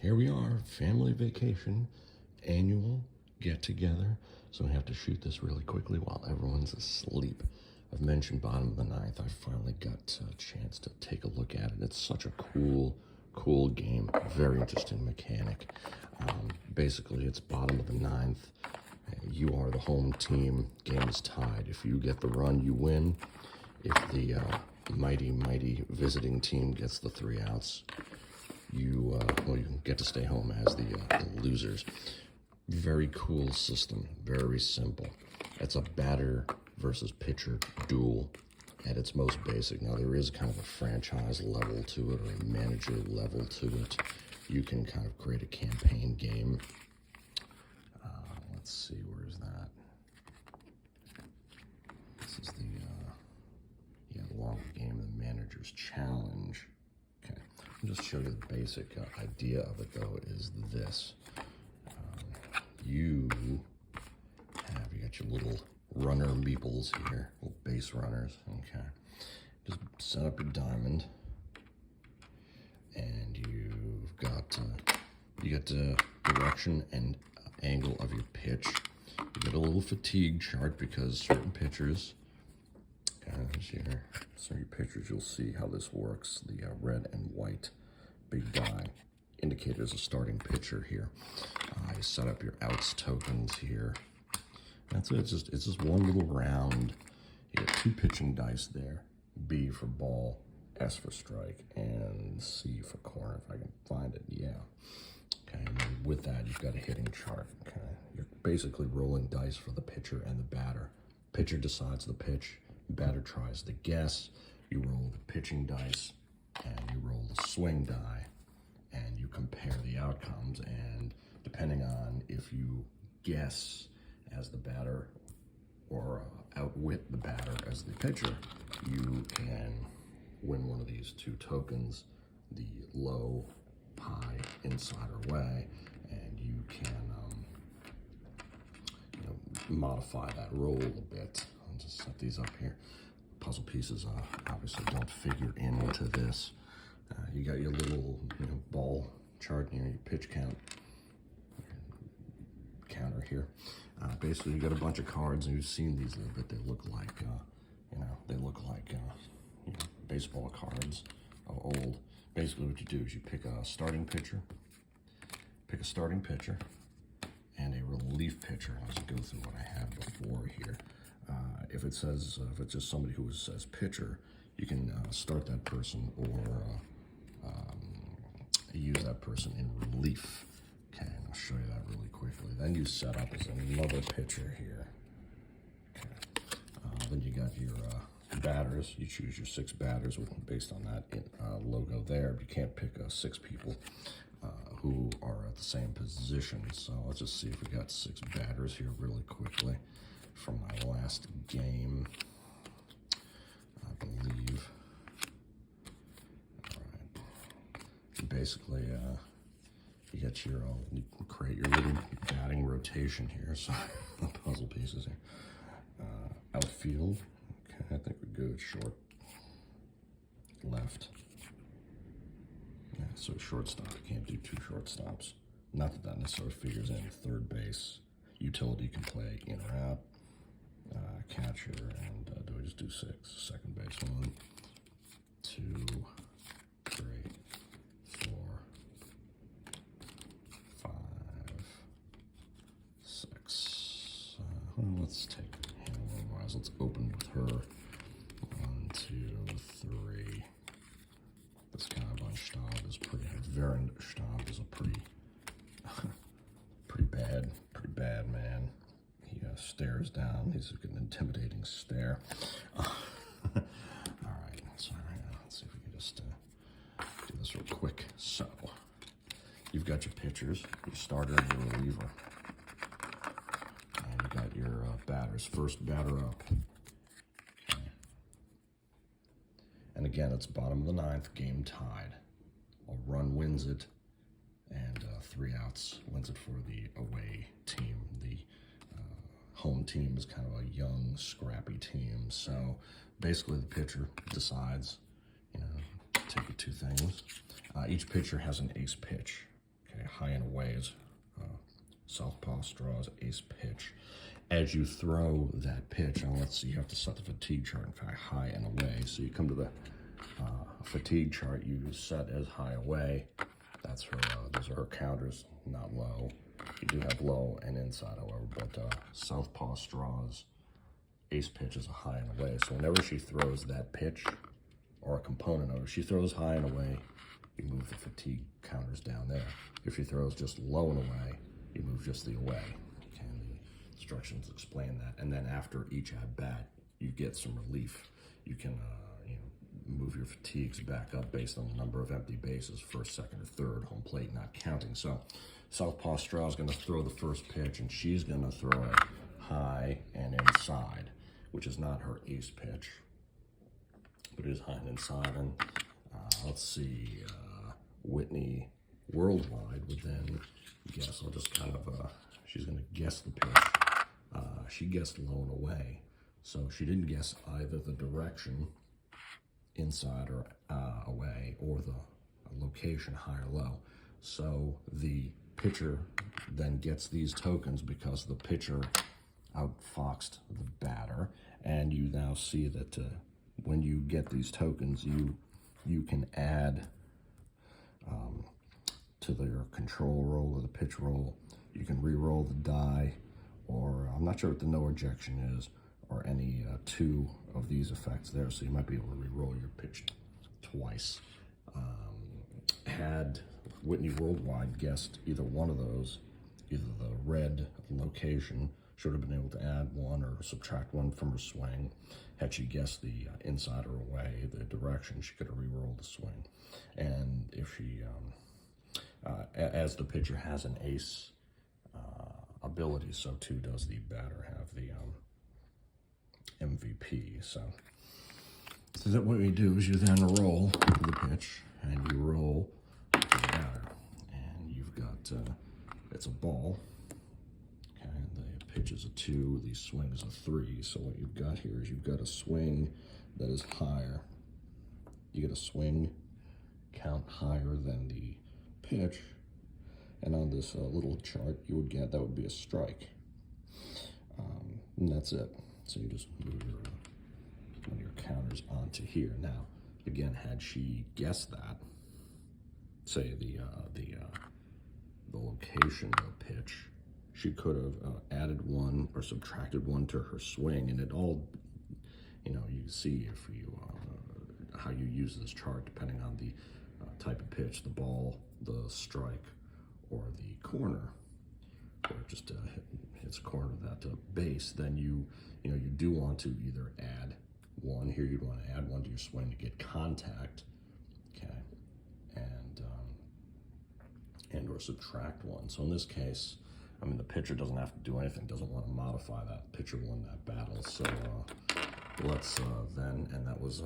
here we are, family vacation, annual get-together. So we have to shoot this really quickly while everyone's asleep. I've mentioned bottom of the ninth. I finally got a chance to take a look at it. It's such a cool game, very interesting mechanic. Basically, it's bottom of the ninth. You are the home team. Game is tied. If you get the run, you win. If the mighty visiting team gets the 3 outs, you get to stay home as the losers. Very cool system, very simple. It's a batter versus pitcher duel at its most basic. Now there is kind of a franchise level to it, or a manager level to it. You can kind of create a campaign game. Let's see, where is that? This is the longer game, the manager's challenge. Okay, I'll just show you the basic idea of it though, is this. You got your little runner meeples here, little base runners, okay. Just set up your diamond, and you've got the direction and angle of your pitch. You get a little fatigue chart because certain pitchers, so your pitchers, you'll see how this works. The red and white big die indicate there's a starting pitcher here. You set up your outs tokens here. That's it. It's just one little round. You get 2 pitching dice there. B for ball, S for strike, and C for corner, if I can find it. Yeah. Okay, and then with that, you've got a hitting chart. Okay, you're basically rolling dice for the pitcher and the batter. Pitcher decides the pitch. Batter tries to guess. You roll the pitching dice, and you roll the swing die, and you compare the outcomes. And depending on if you guess as the batter or outwit the batter as the pitcher, you can win one of these 2 tokens, the low, high, inside, or way, and you can modify that roll a bit. I'll just set these up here. Puzzle pieces obviously don't figure into this. You got your little ball chart, your pitch count counter here. Basically, you got a bunch of cards, and you've seen these a little bit. They look like baseball cards of old. Basically, what you do is you pick a starting pitcher, and a relief pitcher. I'll just go through what I had before here. If it's just somebody who says pitcher, you can start that person or use that person in relief. Okay, and I'll show you that really quickly. Then you set up as another pitcher here. Okay. Then you got your batters. You choose your 6 batters based on that logo there. But you can't pick 6 people who are at the same position. So let's just see if we got 6 batters here really quickly from my last game, I believe. All right. Basically, you got your, you create your little batting rotation here. So puzzle pieces here. Outfield. Okay, I think we go short, left. Yeah, so shortstop. You can't do 2 shortstops. Not that that necessarily figures in. Third base. Utility can play in or out. Catcher, and do I just do 6? Second base. 1, 2, 3, 4, 5, 6. Well, let's take Hannah-wise. Let's open with her. 1, 2, 3. This kind of Stab is pretty. Stab is a pretty bad man. He stares down. He's got an intimidating stare. All right, sorry. Let's see if we can just do this real quick. So, you've got your pitchers, your starter, and your reliever. And you got your batters. First batter up. Okay. And again, it's bottom of the ninth, game tied. A run wins it, and 3 outs wins it for the away team. The home team is kind of a young, scrappy team. So basically the pitcher decides, take the 2 things. Each pitcher has an ace pitch. Okay, high and away is southpaw straws, ace pitch. As you throw that pitch, and let's see, you have to set the fatigue chart, in fact, high and away. So you come to the fatigue chart, you set as high away. That's her, those are her counters, not low. You do have low and inside, however, but southpaw straws, ace pitch is a high and away. So whenever she throws that pitch, or a component of it, she throws high and away, you move the fatigue counters down there. If she throws just low and away, you move just the away. Okay, and the instructions explain that. And then after each at-bat, you get some relief. You can move your fatigues back up based on the number of empty bases, first, second, or third, home plate not counting. So southpaw straw is going to throw the first pitch, and she's going to throw it high and inside, which is not her ace pitch, but it is high and inside. And let's see, Whitney Worldwide would then guess, I'll just kind of, she's going to guess the pitch. She guessed low and away, so she didn't guess either the direction, inside or away, or the location, high or low. So the pitcher then gets these tokens because the pitcher outfoxed the batter, and you now see that when you get these tokens, you can add to their control roll or the pitch roll. You can re-roll the die, or I'm not sure what the no rejection is, or any two of these effects there, so you might be able to re-roll your pitch twice. Had Whitney Worldwide guessed either one of those, either the red location, should have been able to add one or subtract one from her swing. Had she guessed the inside or away, the direction, she could have re-rolled the swing. And if she, as the pitcher has an ace ability, so too does the batter have the MVP. So that what we do is you then roll the pitch, and you roll the batter, and you've got it's a ball. Okay, the pitch is a 2, the swing is a 3. So what you've got here is you've got a swing that is higher. You get a swing count higher than the pitch, and on this little chart you would get that would be a strike, and that's it. So you just move one of your counters onto here. Now, again, had she guessed that, say the location of the pitch, she could have added one or subtracted one to her swing, and it all, you see if you how you use this chart depending on the type of pitch, the ball, the strike, or the corner, or just hits corner of that base. Then you do want to either add one here. You'd want to add one to your swing to get contact, okay, and or subtract one. So in this case, I mean, the pitcher doesn't have to do anything, doesn't want to modify that. Pitcher won that battle. So let's then, and that was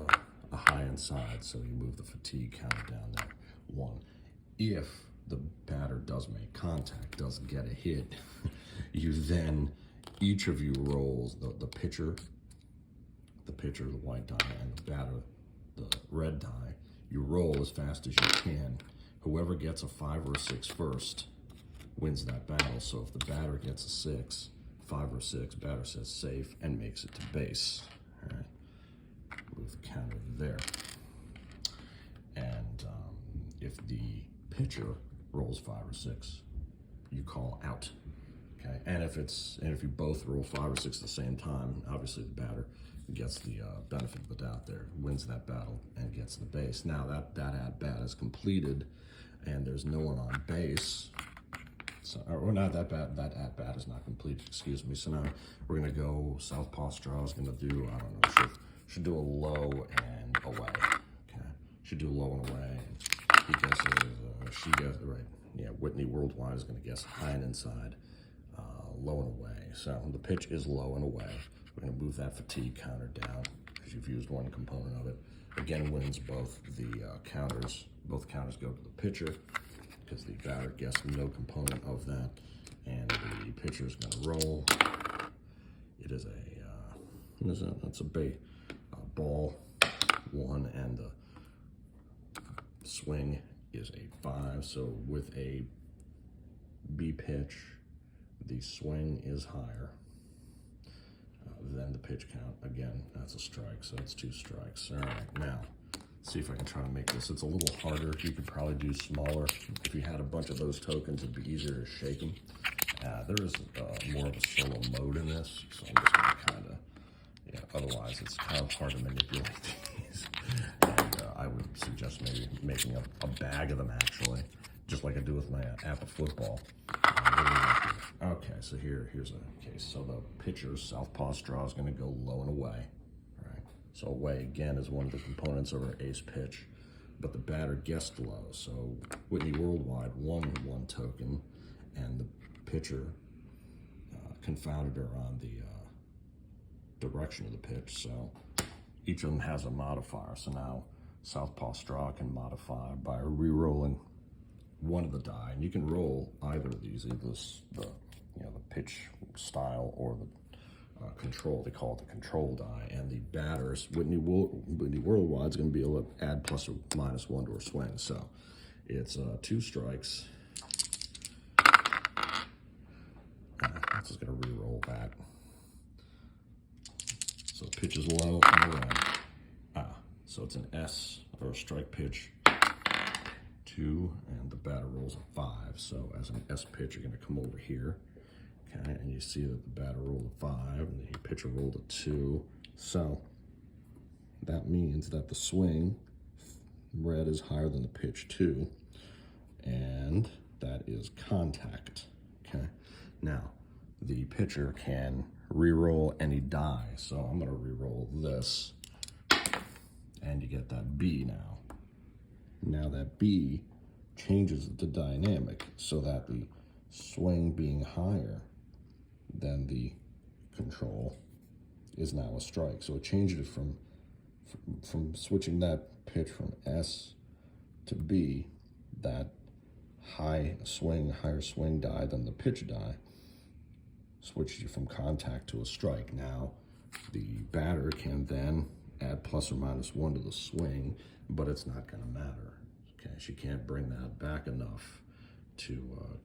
a high inside, so you move the fatigue counter down there, 1. If the batter does make contact, does get a hit, you then, each of you rolls, the pitcher, the white die, and the batter, the red die, you roll as fast as you can. Whoever gets a 5 or a 6 first wins that battle. So if the batter gets a 6, 5 or 6, batter says safe and makes it to base. All right, move the counter there. And if the pitcher rolls 5 or 6, you call out. Okay, and if you both roll 5 or 6 at the same time, obviously the batter gets the benefit of the doubt there, wins that battle, and gets the base. Now that at-bat is completed, and there's no one on base. So, or not that at-bat is not complete, excuse me. So now we're gonna go southpaw straw is gonna do, I don't know, should do a low and away. Okay, should do low and away. He guesses, she guesses, right, yeah, Whitney Worldwide is gonna guess high and inside, low and away. So the pitch is low and away. We're gonna move that fatigue counter down because you've used one component of it. Again, wins both the counters. Both counters go to the pitcher because the batter guessed no component of that, and the pitcher is going to roll. It is that's a ball 1, and the swing is a 5. So with a B pitch, the swing is higher than the pitch count. Again, that's a strike, so it's 2 strikes. All right, now, see if I can try to make this. It's a little harder. You could probably do smaller. If you had a bunch of those tokens, it'd be easier to shake them. There is more of a solo mode in this, so I'm just going to kind of, yeah, otherwise it's kind of hard to manipulate these. And I would suggest maybe making a bag of them, actually, just like I do with my APBA Football. Okay, so here's a case. So the pitcher's southpaw straw is going to go low and away. Right. So away, again, is one of the components of our ace pitch, but the batter guessed low. So Whitney Worldwide won 1 token, and the pitcher confounded her on the direction of the pitch. So each of them has a modifier. So now southpaw straw can modify by re-rolling one of the die, and you can roll either of these, either the pitch style or the control. They call it the control die. And the batters, Whitney Worldwide, is going to be able to add plus or minus 1 to her swing. So it's 2 strikes. I'm just going to re-roll that. So the pitch is low and away. So it's an S or a strike pitch. 2, and the batter rolls a 5. So as an S pitch, you're going to come over here, okay, and you see that the batter rolled a 5, and the pitcher rolled a 2. So that means that the swing, red, is higher than the pitch too, and that is contact. Okay. Now the pitcher can re-roll any die. So I'm going to re-roll this, and you get that B now. Now that B changes the dynamic so that the swing being higher than the control is now a strike. So it changed it from switching that pitch from S to B, that higher swing die than the pitch die, switches you from contact to a strike. Now the batter can then add plus or minus 1 to the swing, but it's not going to matter. Okay, she can't bring that back enough to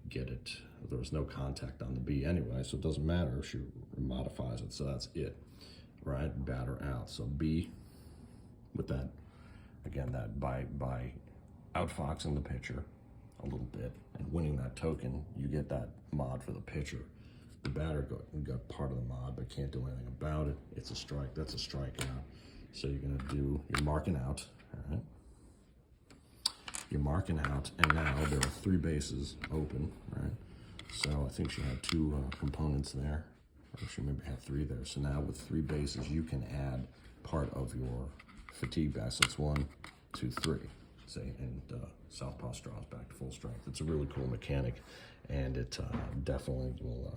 get it. There was no contact on the B anyway, so it doesn't matter if she modifies it. So that's it, right? Batter out. So B, with that, again, that by outfoxing the pitcher a little bit and winning that token, you get that mod for the pitcher. The batter got part of the mod, but can't do anything about it. It's a strike. That's a strikeout. So you're going to do, you're marking out, all right? You're marking out, and now there are 3 bases open, right? So I think she had 2 components there, or she maybe had 3 there. So now with 3 bases, you can add part of your fatigue back. So it's 1, 2, 3, say, and southpaw straw is back to full strength. It's a really cool mechanic, and it definitely will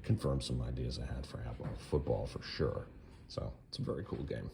confirm some ideas I had for APBA Football for sure. So it's a very cool game.